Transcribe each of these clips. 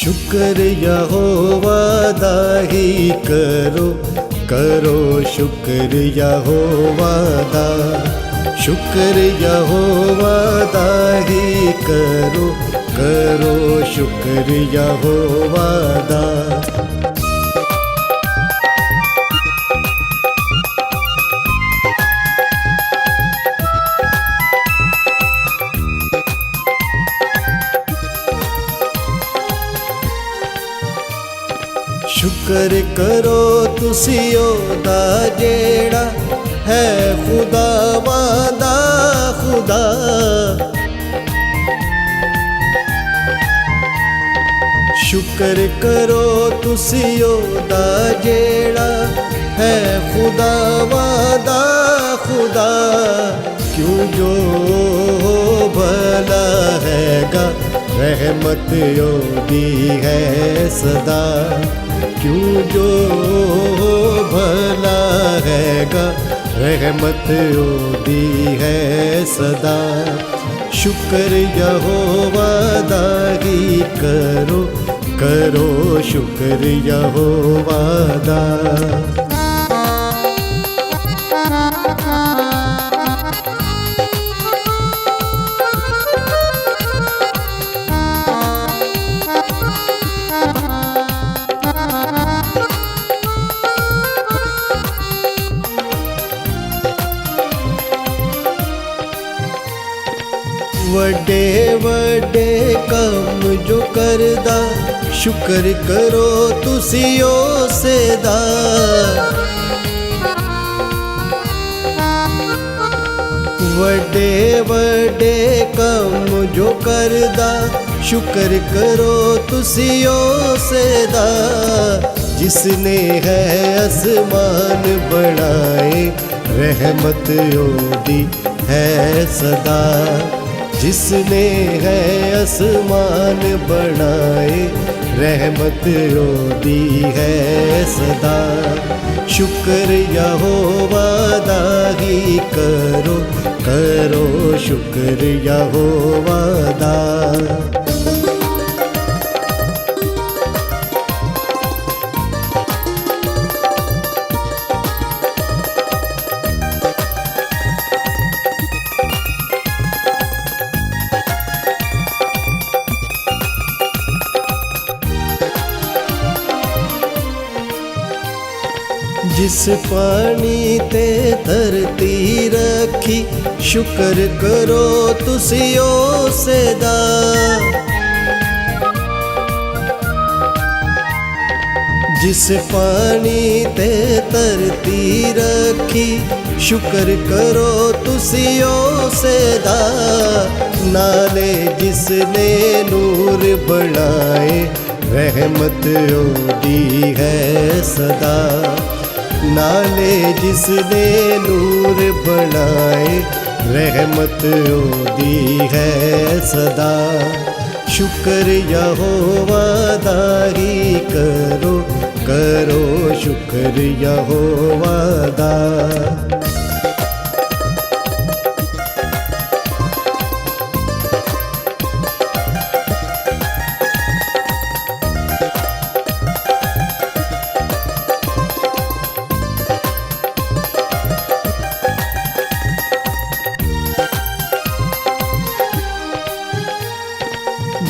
शुक्र यहोवा दा ही करो, करो शुक्र यहोवा दा। शुक्र यहोवा दा ही करो, करो शुक्र यहोवा दा। शुक्र करो तुसी ओदा जेड़ा है खुदा वादा खुदा। शुक्र करो तुसी ओदा जेड़ा है खुदा वादा खुदा। क्यों जो भला हैगा रहमत ओदी है सदा। क्यों जो भला हैगा रहमत ओदी है सदा। शुक्र यहोवा दा ही करो, करो शुक्र यहोवा दा। वड्डे वड्डे कम जो करदा शुक्र करो तुसी उसे दा। वड्डे वड्डे कम जो करदा शुक्र करो तुसी उसे दा। जिसने है आसमान बनाए रहमत ओदी है सदा। जिसने है आसमान बनाए रहमत ओदी है सदा। शुक्र यहोवा दा ही करो, करो शुक्र यहोवा दा। जिस पानी ते धरती रखी शुक्र करो तुसी उसे दा। जिस पानी ते धरती रखी शुक्र करो तुसी उसे दा। नाले जिसने नूर बनाए रहमत ओदी है सदा। नाले जिसने नूर बनाए रहमत ओदी है सदा। शुक्र यहोवा दा ही करो, करो शुक्र यहोवा दा।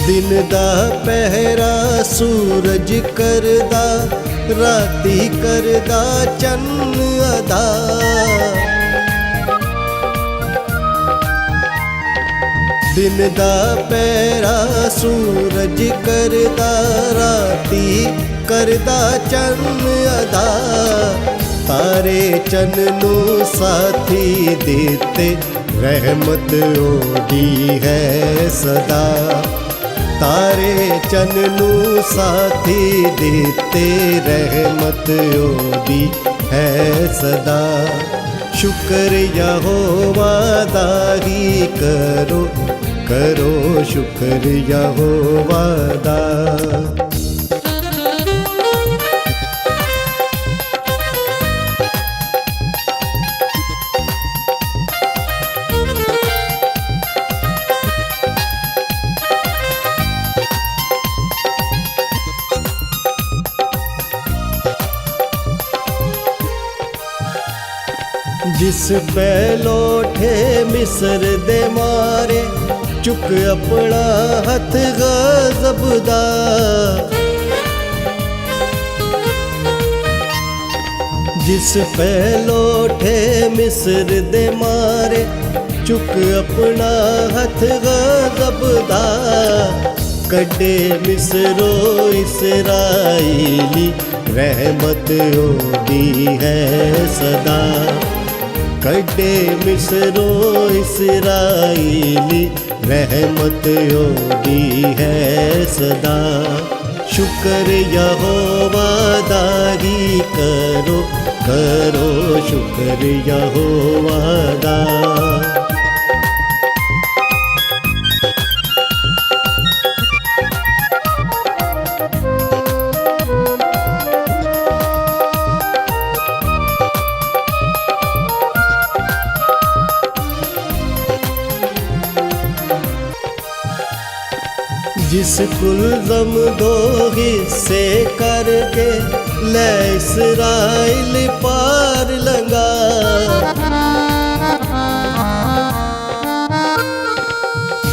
दिन दा पहरा सूरज करदा, राती करदा चन्न अदा। दिन दा पहरा सूरज करदा, राती करदा चन्न अदा। तारे चन्न नू साथी देते रहमत ओदी है सदा। तारे चन्न नू साथी देते रहमत ओदी है सदा। शुक्र यहोवा दा ही करो, करो शुक्र यहोवा दा। जिस पे लौटे मिस्र दे मारे चुक अपना हथ गज़ब दा। जिस पे लौटे मिस्र दे मारे चुक अपना हथ गज़ब दा। कड्डे मिस्रो इसराइली रहमत ओदी है सदा। कड्डे मिस्रो इसराइली रहमत ओदी है सदा। शुक्र यहोवा दा ही करो, करो शुक्र यहोवा दा। जिस कुलज़म दो हिस्से करके ले इसराइल पार लंगा।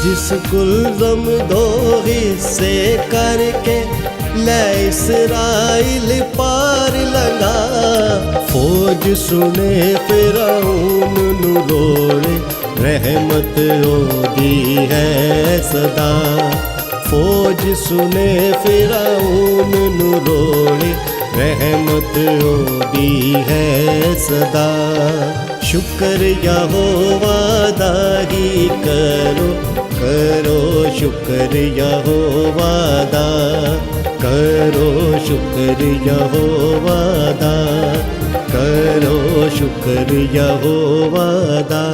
जिस कुलज़म दो हिस्से करके ले इसराइल पार लंगा। फौज सुने फिरौन नु रोड़े रहमत ओदी है सदा। फौज सुने फिरौन नु रोड़े रहमत ओदी है सदा। शुक्र यहोवा दा ही करो, करो शुक्र यहोवा दा। करो शुक्र यहोवा दा, करो शुक्र यहोवा दा।